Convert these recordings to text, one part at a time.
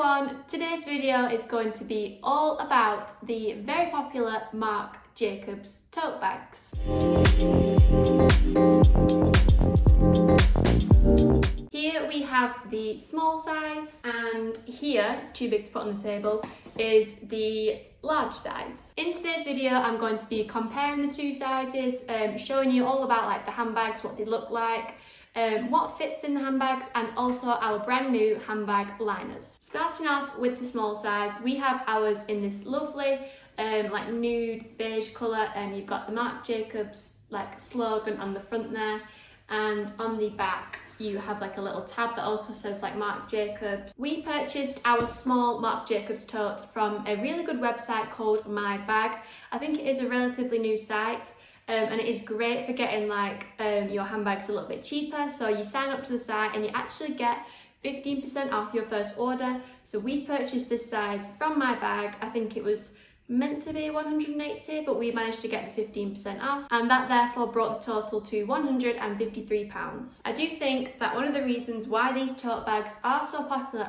everyone, today's video is going to be all about the very popular Marc Jacobs Tote Bags. Here we have the small size, and here, it's too big to put on the table, is the large size. In today's video I'm going to be comparing the two sizes, showing you all about like the handbags, what they look like, what fits in the handbags, and also our brand new handbag liners. Starting off with the small size, we have ours in this lovely like nude beige colour, and you've got the Marc Jacobs like slogan on the front there, and on the back you have like a little tab that also says like Marc Jacobs. We purchased our small Marc Jacobs tote from a really good website called My Bag. I think it is a relatively new site. And it is great for getting like your handbags a little bit cheaper. So you sign up to the site and you actually get 15% off your first order. So we purchased this size from My Bag. I think it was meant to be 180, but we managed to get the 15% off, and that therefore brought the total to £153. I do think that one of the reasons why these tote bags are so popular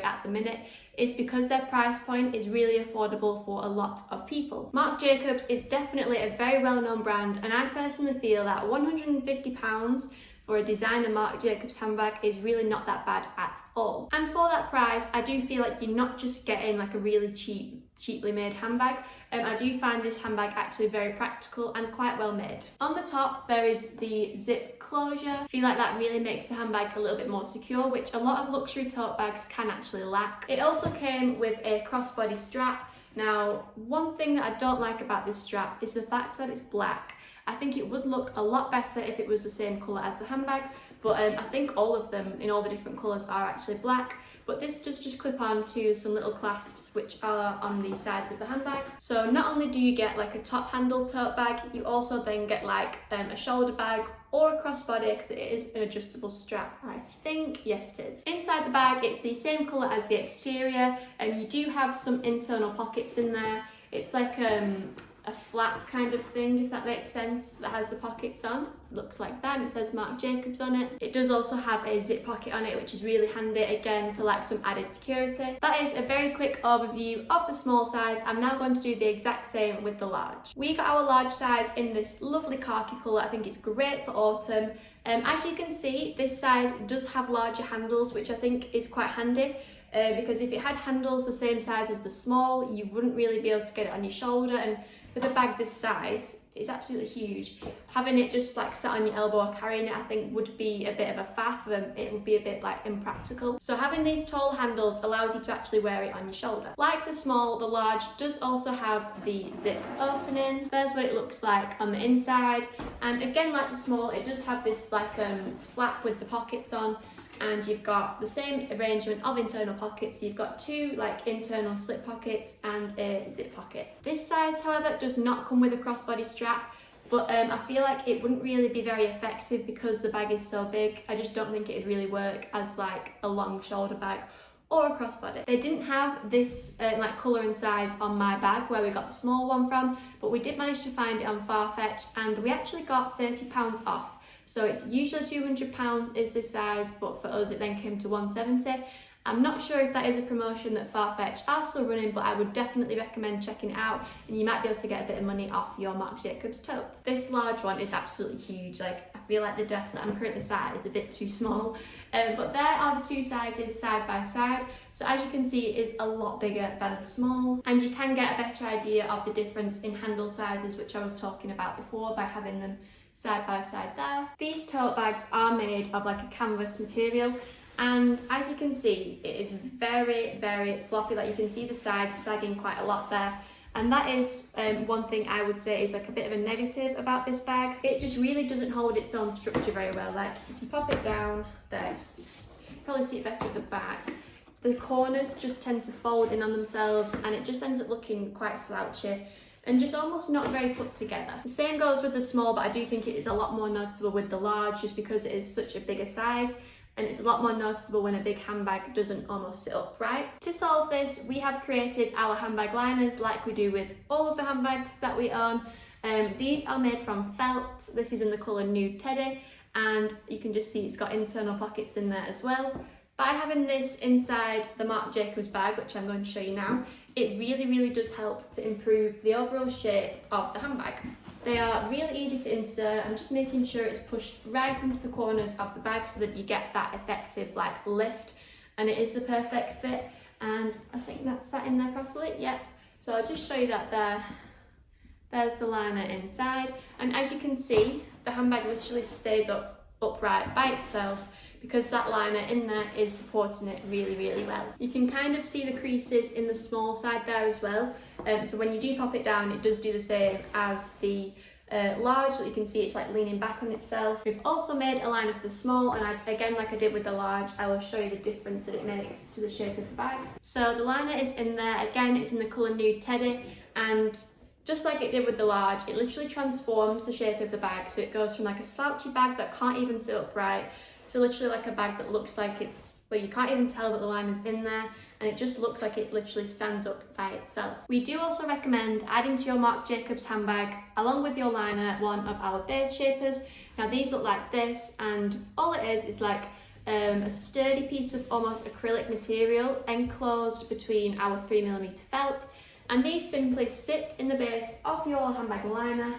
at the minute is because their price point is really affordable for a lot of people. Marc Jacobs is definitely a very well-known brand, and I personally feel that £150 for a designer Marc Jacobs handbag is really not that bad at all. And for that price, I do feel like you're not just getting like a really cheaply made handbag. I do find this handbag actually very practical and quite well made. On the top there is the zip closure. I feel like that really makes the handbag a little bit more secure, which a lot of luxury tote bags can actually lack. It also came with a crossbody strap. Now, one thing that I don't like about this strap is the fact that it's black. I think it would look a lot better if it was the same colour as the handbag, but I think all of them in all the different colours are actually black. But this does just clip on to some little clasps which are on the sides of the handbag. So not only do you get like a top handle tote bag, you also then get like a shoulder bag or a crossbody, because it is an adjustable strap, I think. Yes, it is. Inside the bag, it's the same colour as the exterior, and you do have some internal pockets in there. It's like a flap kind of thing, if that makes sense, that has the pockets on. Looks like that, and it says Marc Jacobs on it. It does also have a zip pocket on it, which is really handy again for like some added security. That is a very quick overview of the small size. I'm now going to do the exact same with the large. We got our large size in this lovely khaki colour. I think it's great for autumn. As you can see, this size does have larger handles, which I think is quite handy. Because if it had handles the same size as the small, you wouldn't really be able to get it on your shoulder, and with a bag this size, it's absolutely huge. Having it just like sat on your elbow or carrying it, I think would be a bit of a faff, and it would be a bit like impractical. So having these tall handles allows you to actually wear it on your shoulder. Like the small, the large does also have the zip opening. There's what it looks like on the inside, and again like the small, it does have this like flap with the pockets on. And you've got the same arrangement of internal pockets. You've got two like internal slip pockets and a zip pocket. This size, however, does not come with a crossbody strap, but I feel like it wouldn't really be very effective because the bag is so big. I just don't think it'd really work as like a long shoulder bag or a crossbody. They didn't have this like colour and size on My Bag where we got the small one from, but we did manage to find it on Farfetch, and we actually got £30 off. So it's usually £200 is this size, but for us it then came to £170. I'm not sure if that is a promotion that Farfetch are still running, but I would definitely recommend checking it out, and you might be able to get a bit of money off your Marc Jacobs tote. This large one is absolutely huge. Like, I feel like the desk that I'm currently sat is a bit too small, but there are the two sizes side by side. So as you can see, it is a lot bigger than the small, and you can get a better idea of the difference in handle sizes, which I was talking about before, by having them side by side there. These tote bags are made of like a canvas material, and as you can see, it is very, very floppy. Like, you can see the sides sagging quite a lot there, and that is one thing I would say is like a bit of a negative about this bag. It just really doesn't hold its own structure very well. Like, if you pop it down there, you probably see it better at the back. The corners just tend to fold in on themselves, and it just ends up looking quite slouchy and just almost not very put together. The same goes with the small, but I do think it is a lot more noticeable with the large, just because it is such a bigger size, and it's a lot more noticeable when a big handbag doesn't almost sit upright. To solve this, we have created our handbag liners like we do with all of the handbags that we own. These are made from felt. This is in the colour Nude Teddy, and you can just see it's got internal pockets in there as well. By having this inside the Marc Jacobs bag, which I'm going to show you now, it really does help to improve the overall shape of the handbag. They are really easy to insert. I'm just making sure it's pushed right into the corners of the bag so that you get that effective like lift, and it is the perfect fit, and I think that's sat in there properly. Yep. So I'll just show you that there. There's the liner inside, and as you can see, the handbag literally stays upright by itself because that liner in there is supporting it really well. You can kind of see the creases in the small side there as well, so when you do pop it down, it does do the same as the large. So you can see it's like leaning back on itself. We've also made a liner for the small, and again, like I did with the large, I will show you the difference that it makes to the shape of the bag. So the liner is in there, again, it's in the colour Nude Teddy, and just like it did with the large, it literally transforms the shape of the bag. So it goes from like a slouchy bag that can't even sit upright to literally like a bag that looks like it's, well, you can't even tell that the liner's in there, and it just looks like it literally stands up by itself. We do also recommend adding to your Marc Jacobs handbag, along with your liner, one of our base shapers. Now these look like this, and all it is like a sturdy piece of almost acrylic material enclosed between our 3mm felt. And these simply sit in the base of your handbag liner,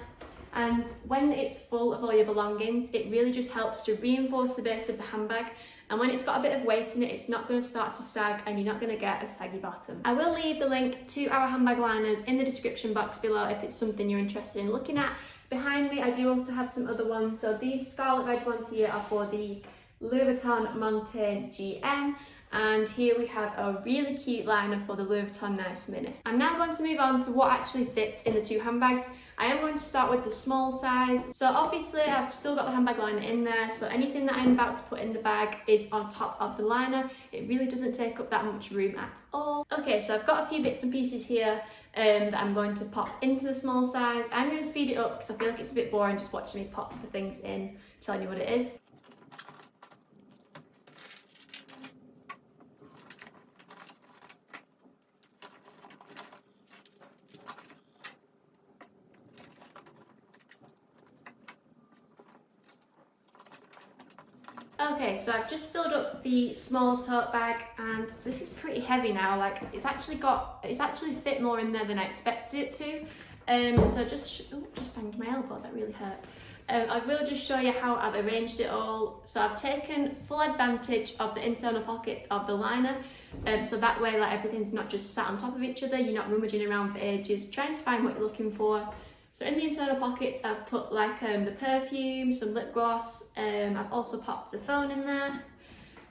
and when it's full of all your belongings, it really just helps to reinforce the base of the handbag, and when it's got a bit of weight in it, it's not going to start to sag and you're not going to get a saggy bottom. I will leave the link to our handbag liners in the description box below if it's something you're interested in looking at. Behind me I do also have some other ones, so these scarlet red ones here are for the Louis Vuitton Montaigne GM. And here we have a really cute liner for the Louis Vuitton Nice Mini. I'm now going to move on to what actually fits in the two handbags. I am going to start with the small size. So obviously I've still got the handbag liner in there, so anything that I'm about to put in the bag is on top of the liner. It really doesn't take up that much room at all. Okay, so I've got a few bits and pieces here that I'm going to pop into the small size. I'm going to speed it up because I feel like it's a bit boring just watching me pop the things in, telling you what it is. Okay, so I've just filled up the small tote bag, and this is pretty heavy now. Like it's actually fit more in there than I expected it to. So just banged my elbow. That really hurt. I will just show you how I've arranged it all. So I've taken full advantage of the internal pockets of the liner, so that way like everything's not just sat on top of each other. You're not rummaging around for ages trying to find what you're looking for. So in the internal pockets, I've put like the perfume, some lip gloss. I've also popped the phone in there.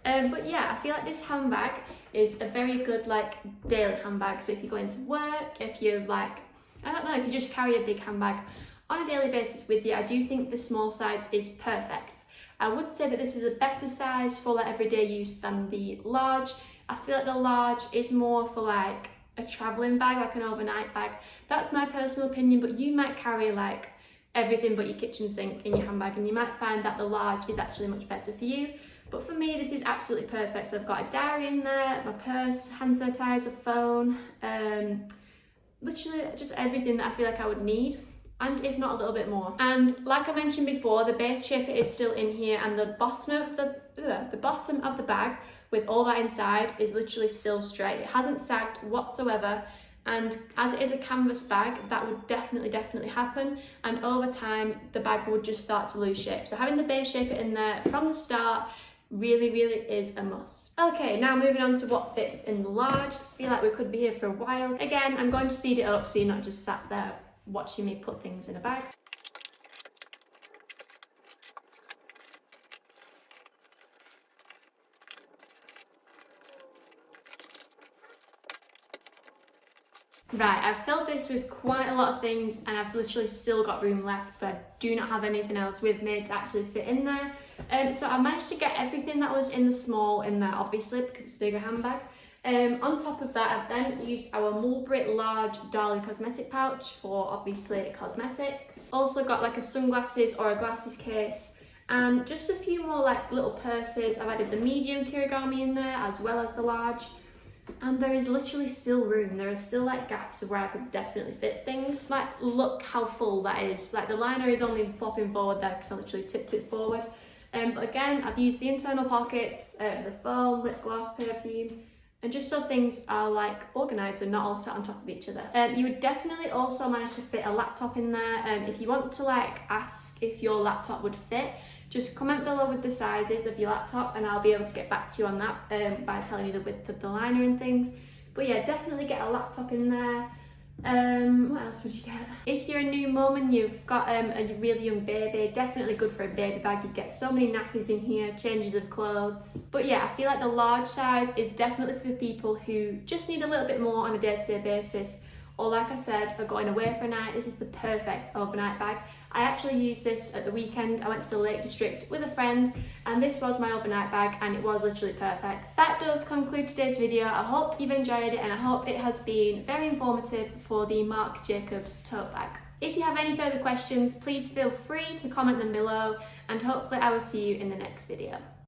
But yeah, I feel like this handbag is a very good like daily handbag. So if you're going to work, if you're like, I don't know, if you just carry a big handbag on a daily basis with you, I do think the small size is perfect. I would say that this is a better size for like everyday use than the large. I feel like the large is more for like a traveling bag, like an overnight bag. That's my personal opinion, but you might carry like everything but your kitchen sink in your handbag, and you might find that the large is actually much better for you. But for me, this is absolutely perfect. So I've got a diary in there, my purse, hand sanitizer, phone, literally just everything that I feel like I would need, and if not a little bit more. And like I mentioned before, the base shaper is still in here, and the bottom of the bag with all that inside is literally still straight. It hasn't sagged whatsoever, and as it is a canvas bag, that would definitely happen, and over time the bag would just start to lose shape. So having the base shaper in there from the start really is a must. Okay, now moving on to what fits in the large. I feel like we could be here for a while. Again, I'm going to speed it up so you're not just sat there watching me put things in a bag. Right, I've filled this with quite a lot of things, and I've literally still got room left, but I do not have anything else with me to actually fit in there. So I managed to get everything that was in the small in there, obviously, because it's a bigger handbag. On top of that, I've then used our Mulberry Large Dolly cosmetic pouch for obviously cosmetics. Also got like a sunglasses or a glasses case, and just a few more like little purses. I've added the medium kirigami in there as well as the large. And there is literally still room. There are still like gaps where I could definitely fit things. Like, look how full that is. Like the liner is only flopping forward there because I literally tipped it forward. But again, I've used the internal pockets, the foam, lip gloss, perfume, and just so things are like organised and not all sat on top of each other. You would definitely also manage to fit a laptop in there. If you want to like ask if your laptop would fit, just comment below with the sizes of your laptop and I'll be able to get back to you on that by telling you the width of the liner and things. But yeah, definitely get a laptop in there. What else would you get? If you're a new mum and you've got a really young baby, definitely good for a baby bag. You get so many nappies in here, changes of clothes. But yeah, I feel like the large size is definitely for people who just need a little bit more on a day-to-day basis, or like I said, are going away for a night. This is the perfect overnight bag. I actually used this at the weekend. I went to the Lake District with a friend and this was my overnight bag and it was literally perfect. That does conclude today's video. I hope you've enjoyed it and I hope it has been very informative for the Marc Jacobs tote bag. If you have any further questions, please feel free to comment them below and hopefully I will see you in the next video.